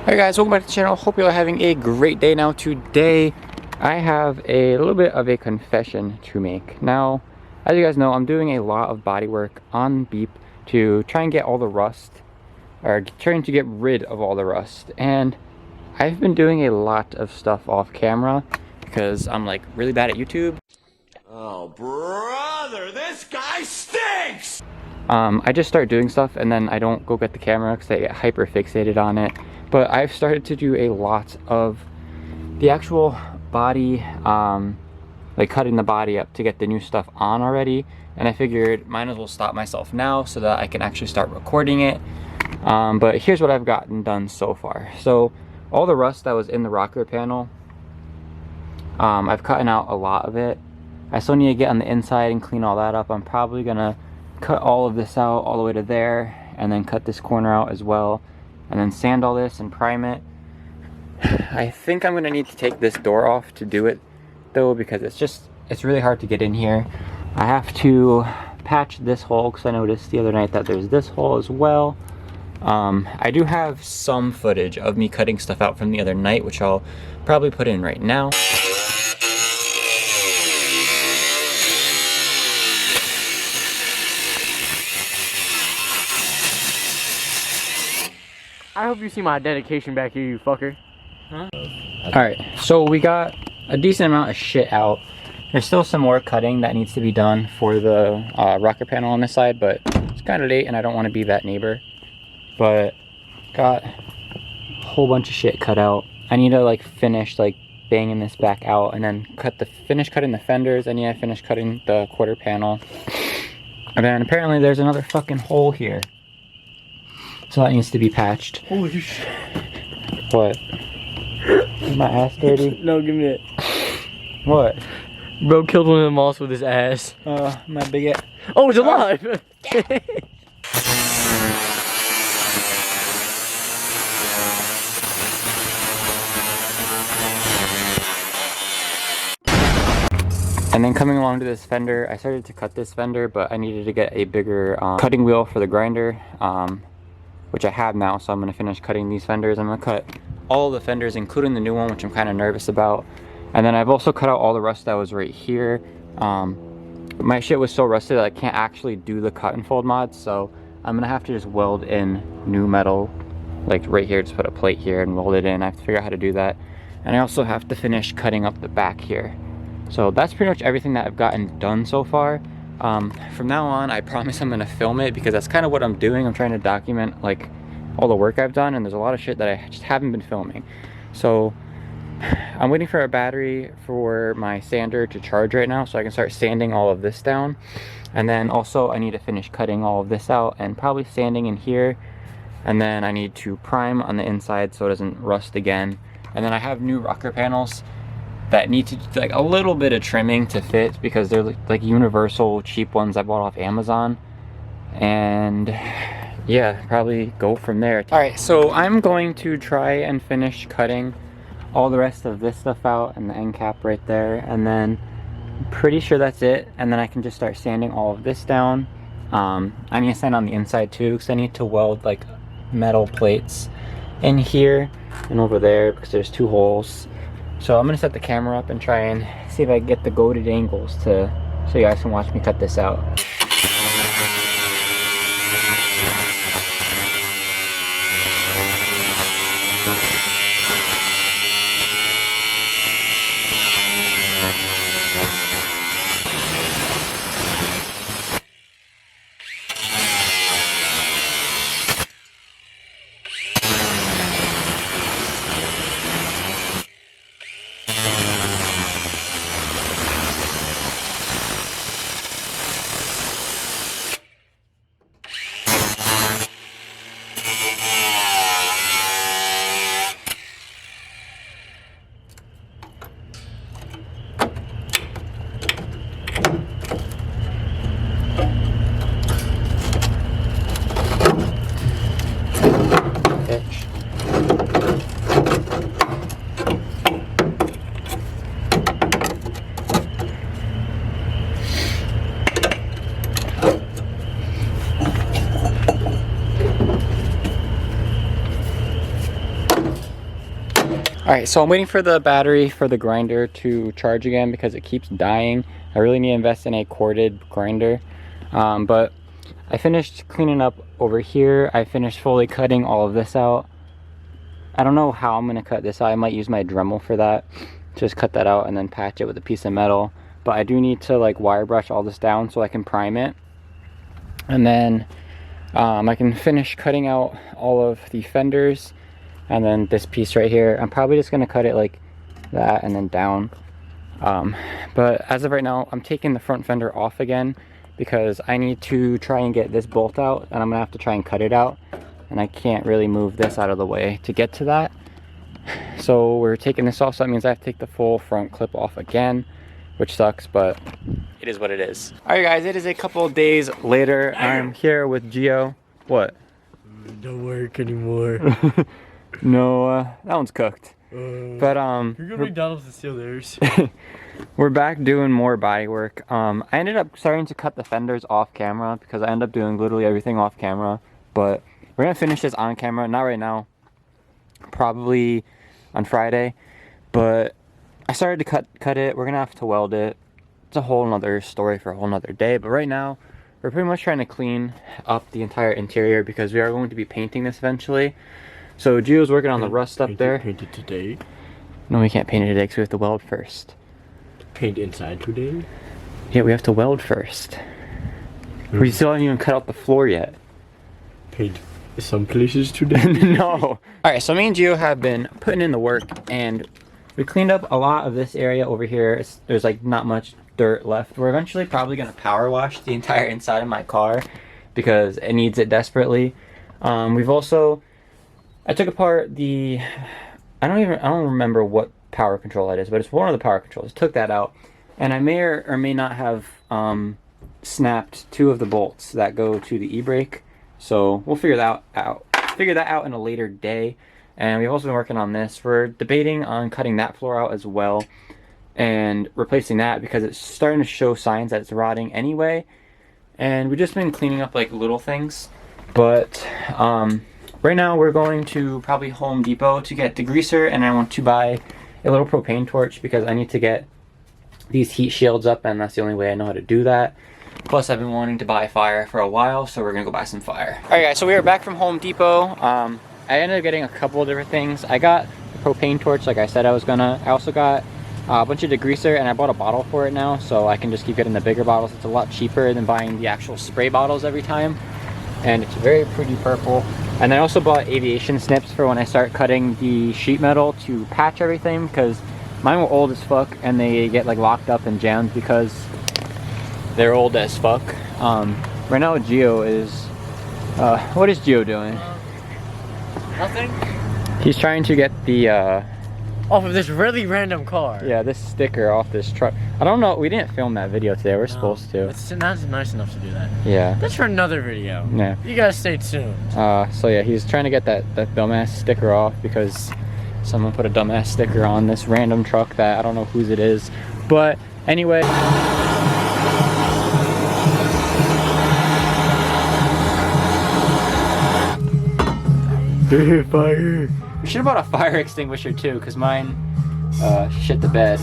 Hey guys, welcome back to the channel. Hope you are having a great day. Now today I have a little bit of a confession to make. Now, as you guys know, I'm doing a lot of body work on Beep to try and get all the rust, or trying to get rid of all the rust. And I've been doing a lot of stuff off camera because I'm like really bad at YouTube. Oh brother, this guy stinks! I just start doing stuff and then I don't go get the camera because I get hyper fixated on it. But I've started to do a lot of the actual body, like cutting the body up to get the new stuff on already. And I figured might as well stop myself now so that I can actually start recording it. But here's what I've gotten done so far. So all the rust that was in the rocker panel, I've cut out a lot of it. I still need to get on the inside and clean all that up. I'm probably gonna cut all of this out all the way to there and then cut this corner out as well. And then sand all this and prime it. I think I'm gonna need to take this door off to do it though, because it's really hard to get in here. I have to patch this hole because I noticed the other night that there's this hole as well. I do have some footage of me cutting stuff out from the other night, which I'll probably put in right now. I hope you see my dedication back here, you fucker. Huh? Alright, so we got a decent amount of shit out. There's still some more cutting that needs to be done for the rocker panel on this side, but it's kind of late and I don't want to be that neighbor. But got a whole bunch of shit cut out. I need to like finish like banging this back out and then finish cutting the fenders. I need to finish cutting the quarter panel. And then apparently there's another fucking hole here. So that needs to be patched. Holy shit. What? Is my ass dirty? No, give me it. What? Bro killed one of the moths with his ass. My big ass. Oh, it's alive! And then coming along to this fender, I started to cut this fender, but I needed to get a bigger cutting wheel for the grinder, which I have now, so I'm going to finish cutting these fenders. I'm going to cut all the fenders, including the new one, which I'm kind of nervous about. And then I've also cut out all the rust that was right here. My shit was so rusted that I can't actually do the cut and fold mod, so I'm going to have to just weld in new metal, like right here, just put a plate here and weld it in. I have to figure out how to do that. And I also have to finish cutting up the back here. So that's pretty much everything that I've gotten done so far. From now on, I promise I'm gonna film it because that's kind of what I'm doing. I'm trying to document like all the work I've done, and there's a lot of shit that I just haven't been filming. So I'm waiting for a battery for my sander to charge right now so I can start sanding all of this down. And then also I need to finish cutting all of this out and probably sanding in here. And then I need to prime on the inside so it doesn't rust again. And then I have new rocker panels that need to like a little bit of trimming to fit because they're like universal cheap ones I bought off Amazon. And yeah, probably go from there. All right, so I'm going to try and finish cutting all the rest of this stuff out and the end cap right there, and then I'm pretty sure that's it. And then I can just start sanding all of this down. I need to sand on the inside too because I need to weld like metal plates in here and over there because there's two holes. So I'm gonna set the camera up and try and see if I can get the goated angles so you guys can watch me cut this out. Alright, so I'm waiting for the battery for the grinder to charge again because it keeps dying. I really need to invest in a corded grinder. But I finished cleaning up over here. I finished fully cutting all of this out. I don't know how I'm going to cut this out. I might use my Dremel for that. Just cut that out and then patch it with a piece of metal. But I do need to like wire brush all this down so I can prime it. And then I can finish cutting out all of the fenders. And then this piece right here, I'm probably just going to cut it like that and then down. But as of right now, I'm taking the front fender off again because I need to try and get this bolt out, and I'm gonna have to try and cut it out, and I can't really move this out of the way to get to that. So we're taking this off, so that means I have to take the full front clip off again, which sucks, but it is what it is. All right guys, it is a couple of days later. I'm here with Gio. What? Don't work anymore. No, that one's cooked. But You're going to McDonald's and steal theirs. we're back doing more body work. I ended up starting to cut the fenders off camera because I end up doing literally everything off camera. But we're gonna finish this on camera, not right now. Probably on Friday. But I started to cut it. We're gonna have to weld it. It's a whole nother story for a whole nother day. But right now, we're pretty much trying to clean up the entire interior because we are going to be painting this eventually. So Gio's working on the rust up there. Paint it today? No, we can't paint it today because we have to weld first. Paint inside today? Yeah, we have to weld first. We still haven't even cut out the floor yet. Paint some places today? No. Alright, so me and Gio have been putting in the work, and we cleaned up a lot of this area over here. There's like not much dirt left. We're eventually probably going to power wash the entire inside of my car because it needs it desperately. We've also... I took apart the, I don't remember what power control that is, but it's one of the power controls. Took that out, and I may or may not have snapped 2 of the bolts that go to the e-brake. So we'll figure that out in a later day. And we've also been working on this. We're debating on cutting that floor out as well and replacing that because it's starting to show signs that it's rotting anyway. And we've just been cleaning up like little things, but right now we're going to probably Home Depot to get degreaser, and I want to buy a little propane torch because I need to get these heat shields up, and that's the only way I know how to do that. Plus I've been wanting to buy fire for a while, so we're gonna go buy some fire. Alright guys, so we are back from Home Depot. I ended up getting a couple of different things. I got the propane torch like I said I was gonna. I also got a bunch of degreaser, and I bought a bottle for it now, so I can just keep getting the bigger bottles. It's a lot cheaper than buying the actual spray bottles every time. And it's very pretty purple. And I also bought aviation snips for when I start cutting the sheet metal to patch everything, because mine were old as fuck and they get like locked up and jammed because they're old as fuck. Right now Gio is, what is Gio doing? Nothing. He's trying to get the, Off of this really random car. yeah, this sticker off this truck. I don't know, we didn't film that video today, we're supposed to. It's not nice enough to do that. Yeah. That's for another video. Yeah. You guys stay tuned. So yeah, he's trying to get that dumbass sticker off because someone put a dumbass sticker on this random truck that I don't know whose it is. But anyway. Fire. We should have bought a fire extinguisher too, because mine shit the bed.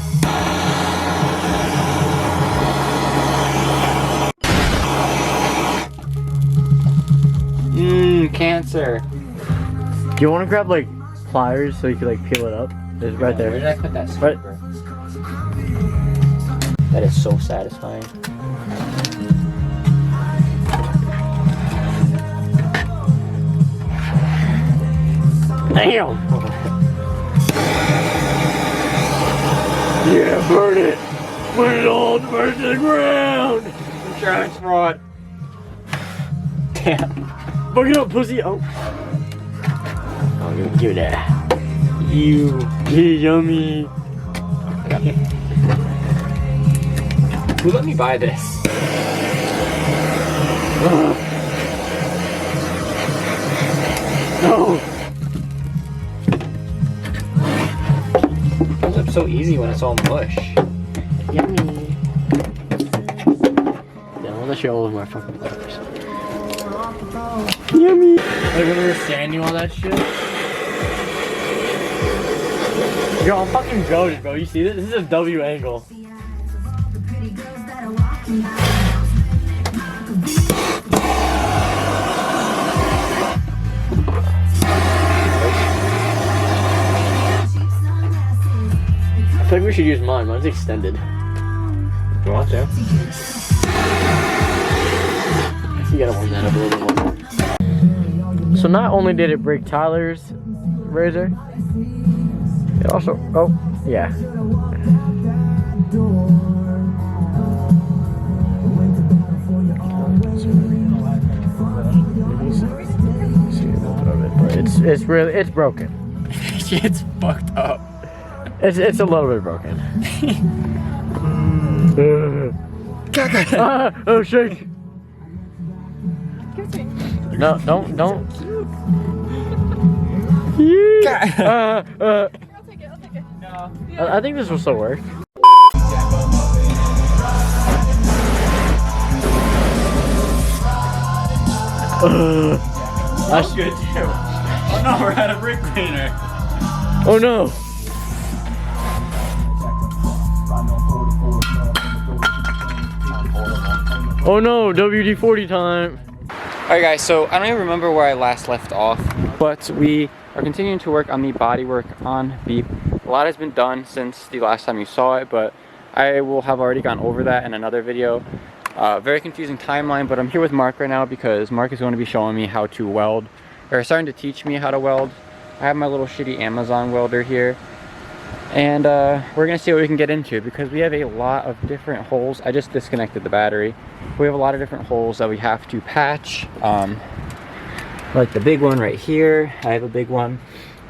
Cancer. Do you want to grab like pliers so you can like peel it up? It's right there. Where did I put that scraper? That is so satisfying. Damn! Yeah, burn it! Burn it all, burn to the ground! Insurance fraud. Damn. Fuck it up, pussy! Oh. Oh, give me that. You. Yeah, yummy. Who let me buy this? No! It comes up so easy when it's all mush. Yummy. Yeah, I'll let you all over my fucking clothes. Yummy! Like when we were sanding all that shit. Yo, I'm fucking goated, bro. You see this? This is a W angle. I think we should use mine. Mine's extended. You want to? You gotta warm that up a little bit more. So not only did it break Tyler's razor, it also, oh, yeah. It's really, it's broken. It's fucked up. It's a little bit broken. Oh, shake. No, don't. I'll take it. No. I think this will still work. That's good too. Oh no, we're out of brake cleaner. Oh no. Oh no, WD-40 time. Alright guys, so I don't even remember where I last left off, but we are continuing to work on the body work on Beep. A lot has been done since the last time you saw it, but I will have already gone over that in another video. Very confusing timeline, but I'm here with Mark right now because Mark is going to be showing me how to weld, or starting to teach me how to weld. I have my little shitty Amazon welder here, and we're gonna see what we can get into because we have a lot of different holes. I just disconnected the battery. We have a lot of different holes that we have to patch. Like the big one right here. I have a big one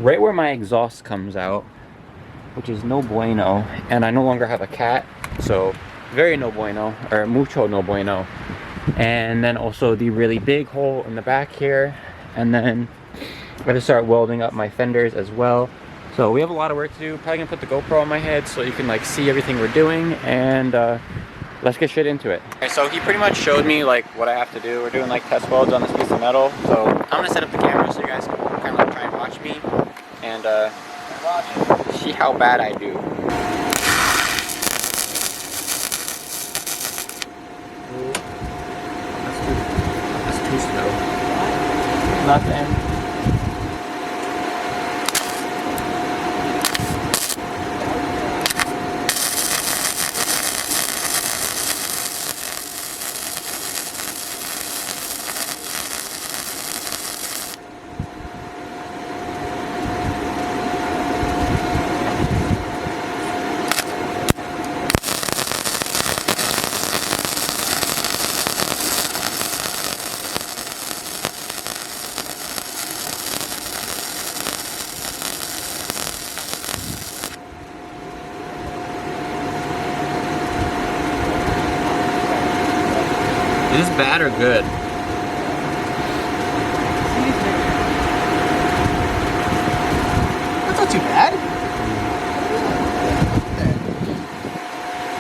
right where my exhaust comes out, which is no bueno, and I no longer have a cat, so very no bueno, or mucho no bueno. And then also the really big hole in the back here, and then I'm gonna start welding up my fenders as well. So we have a lot of work to do. Probably gonna put the GoPro on my head so you can like see everything we're doing, and let's get shit into it. Okay, so he pretty much showed me like what I have to do. We're doing like test welds on this piece of metal. So I'm gonna set up the camera so you guys can kind of like try and watch me and see how bad I do. That's too slow. Not the end. Is this bad or good? That's not too bad.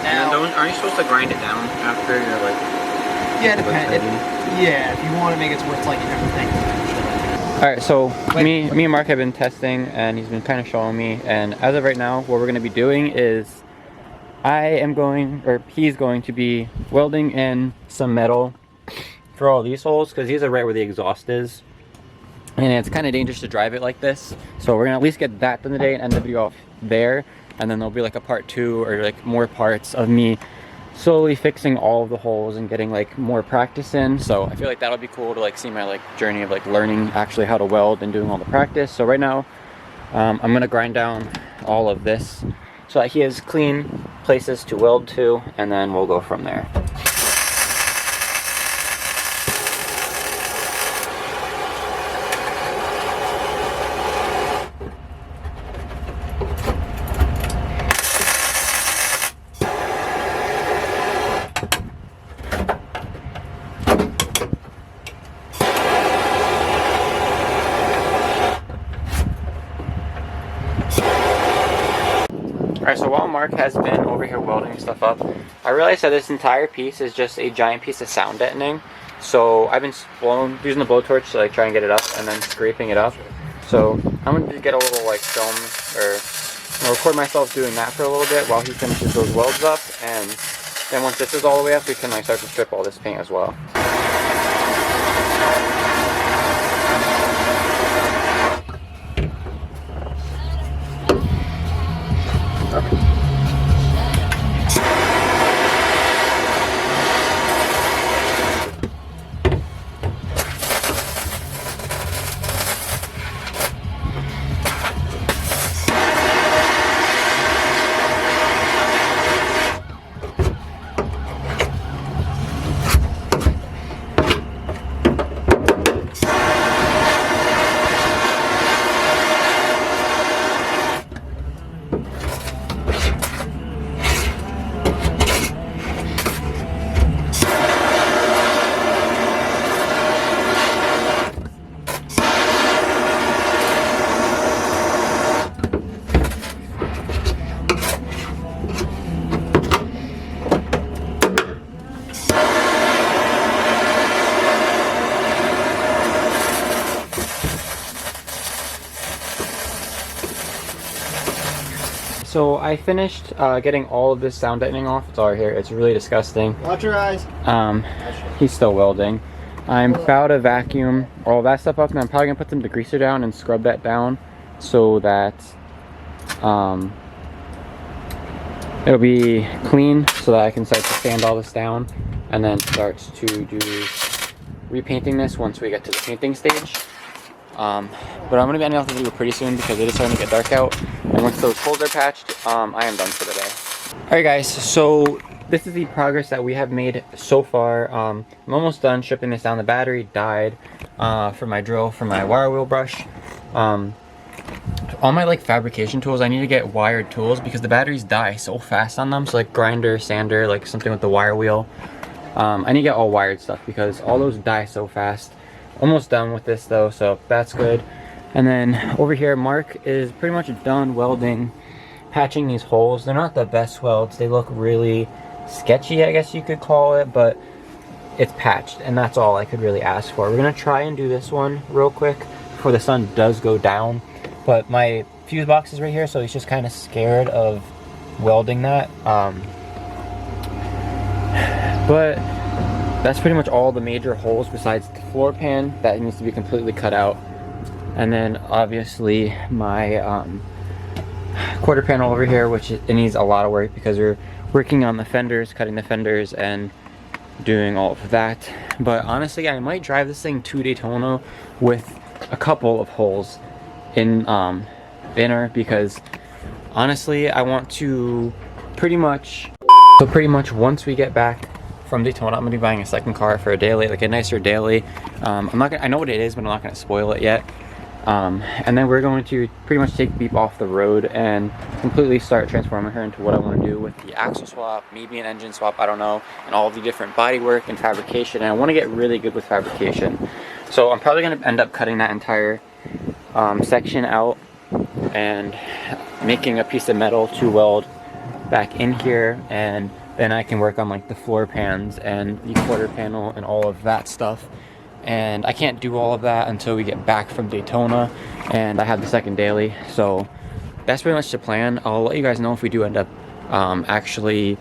And aren't you supposed to grind it down after you're like... Yeah, depends. Yeah, if you want to make it so it's like a different thing. Alright, so me and Mark have been testing, and he's been kind of showing me, and as of right now, what we're going to be doing is he's going to be welding in some metal for all these holes, because these are right where the exhaust is, and it's kind of dangerous to drive it like this. So we're gonna at least get that done today and end the video off there, and then there'll be like a part 2 or like more parts of me slowly fixing all of the holes and getting like more practice in. So I feel like that'll be cool to like see my like journey of like learning actually how to weld and doing all the practice. So right now I'm gonna grind down all of this so that he has clean places to weld to, and then we'll go from there. Alright, so while Mark has been over here welding stuff up, I realized that this entire piece is just a giant piece of sound deadening. So I've been using the blowtorch to like try and get it up and then scraping it up. So I'm going to get a little like film or I'll record myself doing that for a little bit while he finishes those welds up, and then once this is all the way up, we can like start to strip all this paint as well. So I finished getting all of this sound deadening off. It's all right here. It's really disgusting. Watch your eyes. He's still welding. I'm about to vacuum all that stuff up, and I'm probably gonna put some degreaser down and scrub that down so that it'll be clean, so that I can start to sand all this down and then start to do repainting this once we get to the painting stage. But I'm going to be ending off the video pretty soon because it is starting to get dark out, and once those holes are patched, I am done for the day. Alright guys, so this is the progress that we have made so far. I'm almost done stripping this down. The battery died for my drill, for my wire wheel brush. All my like fabrication tools, I need to get wired tools because the batteries die so fast on them. So like grinder, sander, like something with the wire wheel. I need to get all wired stuff because all those die so fast. Almost done with this though, so that's good. And then over here, Mark is pretty much done welding, patching these holes. They're not the best welds. They look really sketchy, I guess you could call it, but it's patched, and that's all I could really ask for. We're gonna try and do this one real quick before the sun does go down. But my fuse box is right here, so he's just kind of scared of welding that. But that's pretty much all the major holes besides the floor pan that needs to be completely cut out. And then obviously my quarter panel over here, which it needs a lot of work because we're working on the fenders, cutting the fenders and doing all of that. But honestly, I might drive this thing to Daytona with a couple of holes in inner, because honestly I want to pretty much once we get back from Daytona, I'm gonna be buying a second car for a daily, like a nicer daily. I know what it is, but I'm not gonna spoil it yet. And then we're going to pretty much take Beep off the road and completely start transforming her into what I want to do with the axle swap, maybe an engine swap, I don't know, and all of the different body work and fabrication. And I want to get really good with fabrication, so I'm probably going to end up cutting that entire section out and making a piece of metal to weld back in here, and then I can work on like the floor pans and the quarter panel and all of that stuff. And I can't do all of that until we get back from Daytona and I have the second daily. So that's pretty much the plan. I'll let you guys know if we do end up actually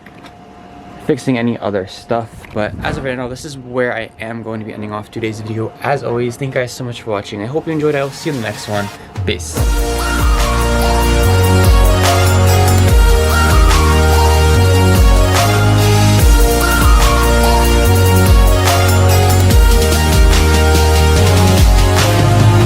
fixing any other stuff. But as of right now, this is where I am going to be ending off today's video. As always, thank you guys so much for watching. I hope you enjoyed it. I'll see you in the next one. Peace.